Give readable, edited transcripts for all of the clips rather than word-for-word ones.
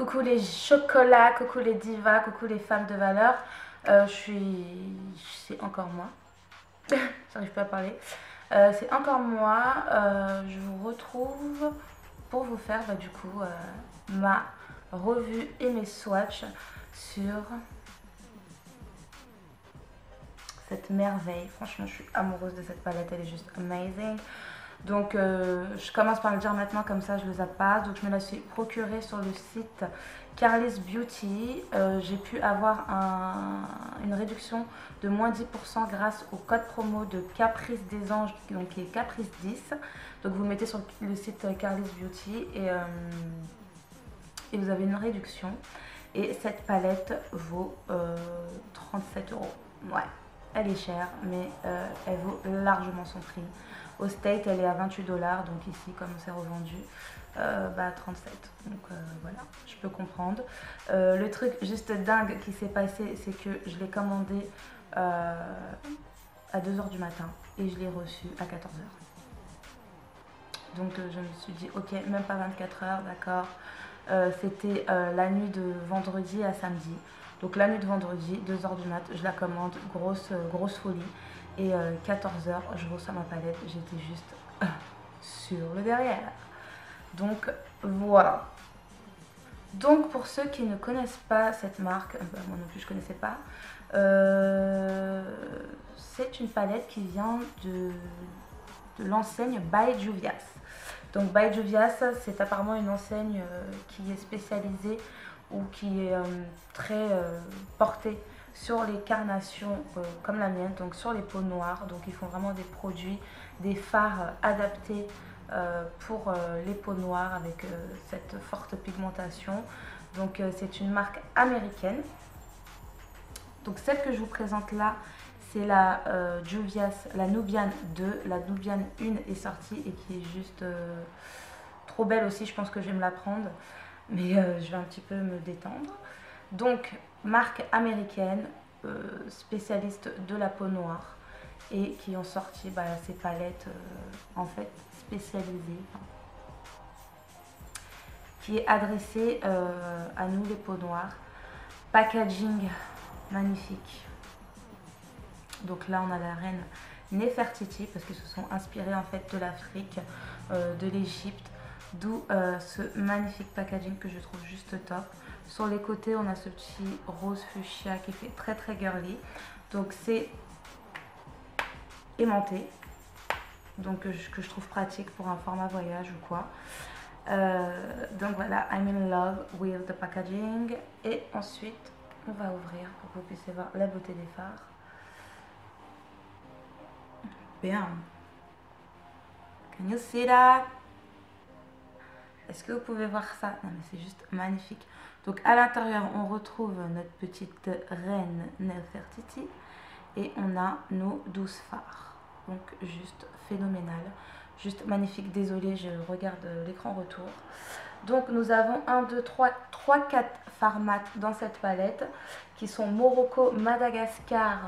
coucou les chocolats, coucou les divas, coucou les femmes de valeur. C'est encore moi. J'arrive pas à parler. C'est encore moi. Je vous retrouve pour vous faire du coup ma revue et mes swatchs sur cette merveille. Franchement, je suis amoureuse de cette palette, elle est juste amazing. Donc je commence par le dire maintenant, comme ça je ne le zappe pas. Donc je me la suis procurée sur le site Carly's Beauty. J'ai pu avoir une réduction de moins 10% grâce au code promo de Caprice des Anges, donc qui est Caprice 10. Donc vous mettez sur le site Carly's Beauty et vous avez une réduction. Et cette palette vaut 37 €. Ouais, elle est chère, mais elle vaut largement son prix. Au State, elle est à 28 $, donc ici, comme c'est revendu, 37. Donc voilà, je peux comprendre. Le truc juste dingue qui s'est passé, c'est que je l'ai commandé à 2 h du matin et je l'ai reçu à 14 h. Donc je me suis dit, ok, même pas 24 heures, d'accord. C'était la nuit de vendredi à samedi. Donc la nuit de vendredi, 2 h du mat, je la commande, grosse folie. Et 14 h, je reçois ma palette, j'étais juste sur le derrière. Donc voilà. Donc pour ceux qui ne connaissent pas cette marque, moi non plus je ne connaissais pas, c'est une palette qui vient de l'enseigne By Juvias. Donc By Juvias, c'est apparemment une enseigne qui est spécialisée ou qui est très portée sur les carnations comme la mienne, donc sur les peaux noires. Donc ils font vraiment des produits, des fards adaptés pour les peaux noires avec cette forte pigmentation. Donc c'est une marque américaine. Donc celle que je vous présente là, c'est la Juvias, la Nubian 2. La Nubian 1 est sortie et qui est juste trop belle aussi. Je pense que je vais me la prendre, mais je vais un petit peu me détendre. Donc marque américaine, spécialiste de la peau noire, et qui ont sorti ces palettes en fait spécialisées, qui est adressée à nous les peaux noires. Packaging magnifique. Donc là on a la reine Nefertiti parce qu'ils se sont inspirés en fait de l'Afrique, de l'Égypte, d'où ce magnifique packaging que je trouve juste top. Sur les côtés on a ce petit rose fuchsia qui fait très girly. Donc c'est aimanté, donc que je trouve pratique pour un format voyage ou quoi. Donc voilà, I'm in love with the packaging. Et ensuite on va ouvrir pour que vous puissiez voir la beauté des fards. Bam. Can you see that? Est-ce que vous pouvez voir ça? Non mais c'est juste magnifique. Donc à l'intérieur on retrouve notre petite reine Nefertiti et on a nos 12 fards. Donc juste phénoménal, juste magnifique. Désolée, je regarde l'écran retour. Donc nous avons 1, 2, 3, 4 fards mat dans cette palette qui sont Morocco, Madagascar,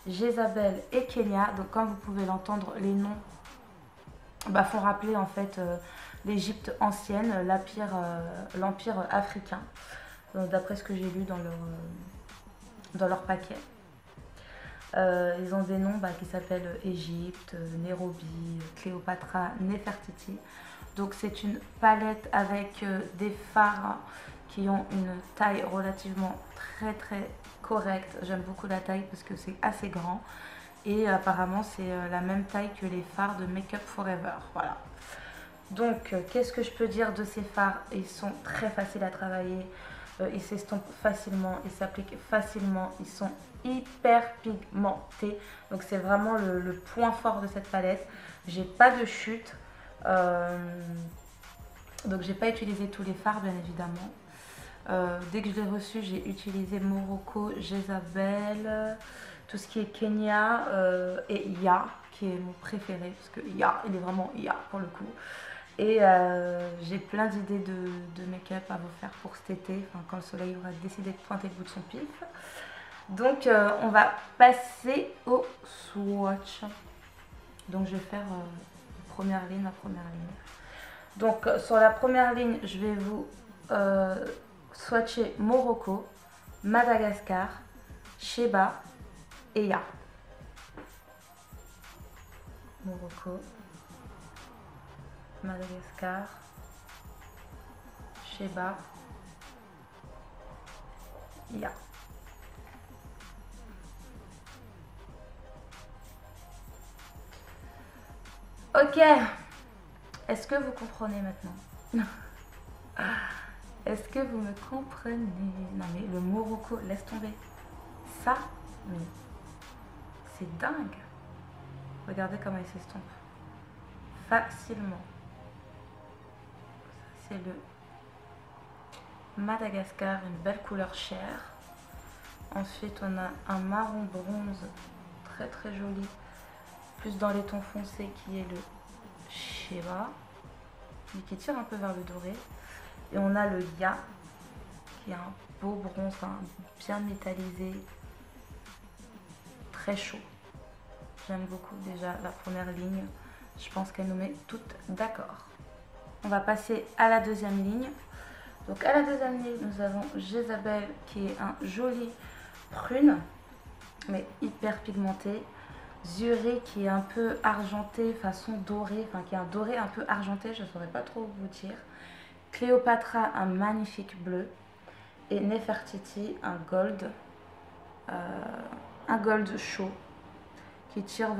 Jézabel et Kenya. Donc comme vous pouvez l'entendre, les noms font rappeler en fait l'Égypte ancienne, l'empire africain, d'après ce que j'ai lu dans leur paquet. Ils ont des noms qui s'appellent Égypte, Nairobi, Cléopatra, Nefertiti. Donc c'est une palette avec des fards qui ont une taille relativement très correcte. J'aime beaucoup la taille parce que c'est assez grand. Et apparemment c'est la même taille que les fards de Make Up Forever. Voilà. Donc qu'est-ce que je peux dire de ces fards? Ils sont très faciles à travailler. Ils s'estompent facilement, ils s'appliquent facilement, ils sont hyper pigmentés. Donc c'est vraiment le point fort de cette palette. J'ai pas de chute. Donc j'ai pas utilisé tous les fards bien évidemment. Dès que je l'ai reçu, j'ai utilisé Morocco, Jézabel, tout ce qui est Kenya et Ya, qui est mon préféré, parce que Ya, il est vraiment Ya pour le coup. Et j'ai plein d'idées de make-up à vous faire pour cet été, quand le soleil aura décidé de pointer le bout de son pif. Donc on va passer au swatch. Donc je vais faire ma première ligne. Donc sur la première ligne, je vais vous swatcher Morocco, Madagascar, Sheba et Ya. Morocco, Madagascar, Sheba, Ya. Ok, est-ce que vous comprenez maintenant? Est-ce que vous me comprenez? Non mais le Morocco, laisse tomber. Ça, mais c'est dingue. Regardez comment il s'estompe. Facilement. C'est le Madagascar, une belle couleur chair. Ensuite, on a un marron bronze très très joli, plus dans les tons foncés, qui est le Sheba, mais qui tire un peu vers le doré. Et on a le Ya, qui est un beau bronze, bien métallisé, très chaud. J'aime beaucoup déjà la première ligne. Je pense qu'elle nous met toutes d'accord. On va passer à la deuxième ligne. Donc à la deuxième ligne, nous avons Jezabel, qui est un joli prune, mais hyper pigmenté. Zuri, qui est un peu argenté, façon dorée, enfin qui est un doré un peu argenté, je ne saurais pas trop vous dire. Cléopatra, un magnifique bleu. Et Nefertiti, un gold chaud, qui tire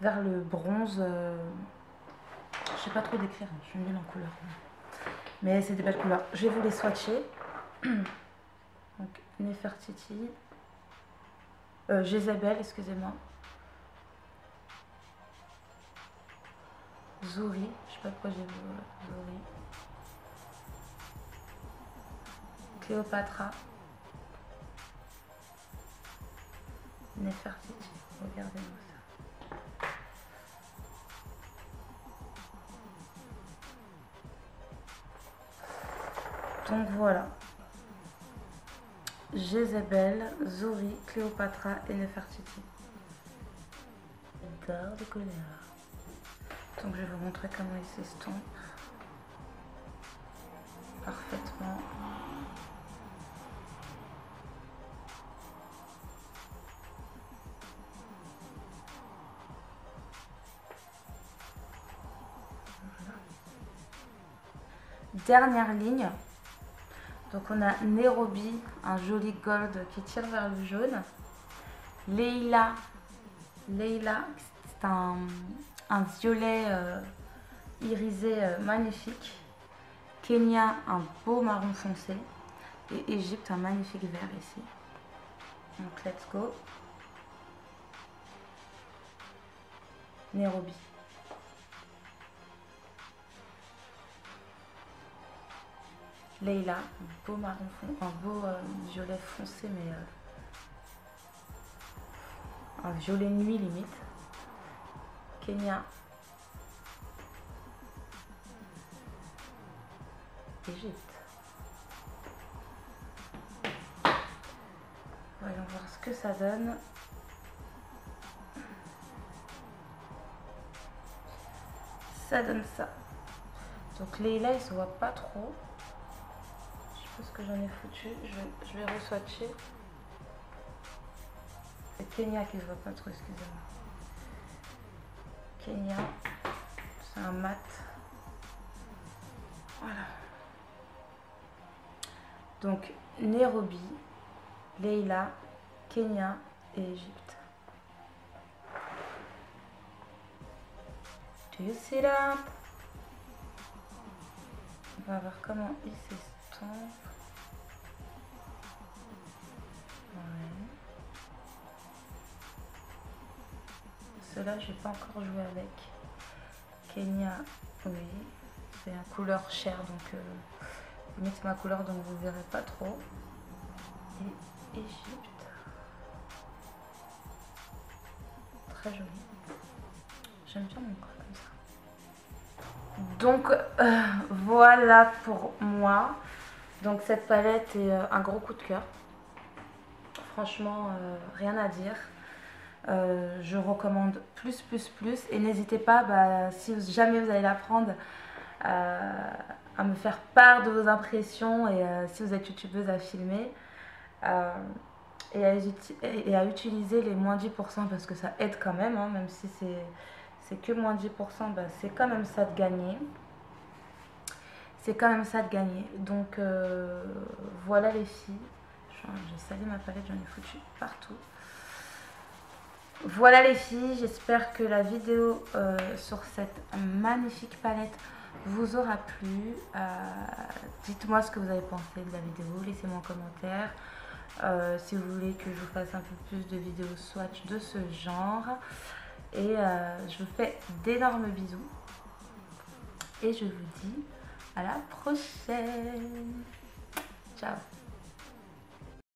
vers le bronze. Je sais pas trop décrire, je suis nulle en couleur. Mais c'est des belles couleurs. Je vais vous les swatcher. Donc Nefertiti. Jezabel, excusez-moi. Zuri, je sais pas pourquoi j'ai vu Zuri. Cléopatra. Nefertiti, regardez-moi ça. Donc voilà. Jezabel, Zuri, Cléopatra et Nefertiti. J'adore les couleurs. Donc je vais vous montrer comment il s'estompe. Parfaitement. Voilà. Dernière ligne. Donc on a Nairobi, un joli gold qui tire vers le jaune. Leila, c'est un violet irisé magnifique. Kenya, un beau marron foncé. Et Égypte, un magnifique vert ici. Donc let's go. Nairobi. Leila, un beau marron foncé, un beau violet foncé, mais un violet nuit limite. Kenya. Égypte. Voyons voir ce que ça donne. Ça donne ça. Donc Leila, il se voit pas trop. Je sais pas ce que j'en ai foutu. Je vais re-swatcher. C'est Kenya qui se voit pas trop, excusez-moi. Kenya, c'est un mat. Voilà. Donc Nairobi, Leila, Kenya et Égypte. Do you see that? On va voir comment il s'estompe. Ouais. Ceux-là, j'ai pas encore joué avec. Kenya, oui. C'est une couleur chair, donc limite c'est ma couleur, donc vous verrez pas trop. Et Égypte. Très joli. J'aime bien mon corps comme ça. Donc voilà pour moi. Donc cette palette est un gros coup de cœur. Franchement, rien à dire. Je recommande plus. Et n'hésitez pas, si jamais vous allez la prendre, à me faire part de vos impressions et si vous êtes youtubeuse à filmer. Et à utiliser les moins 10% parce que ça aide quand même, hein, même si c'est que moins 10%, bah, c'est quand même ça de gagner. C'est quand même ça de gagner. Donc voilà les filles. J'ai salé ma palette, j'en ai foutu partout. Voilà les filles, j'espère que la vidéo sur cette magnifique palette vous aura plu. Dites-moi ce que vous avez pensé de la vidéo, laissez-moi un commentaire. Si vous voulez que je vous fasse un peu plus de vidéos swatch de ce genre. Et je vous fais d'énormes bisous. Et je vous dis à la prochaine. Ciao.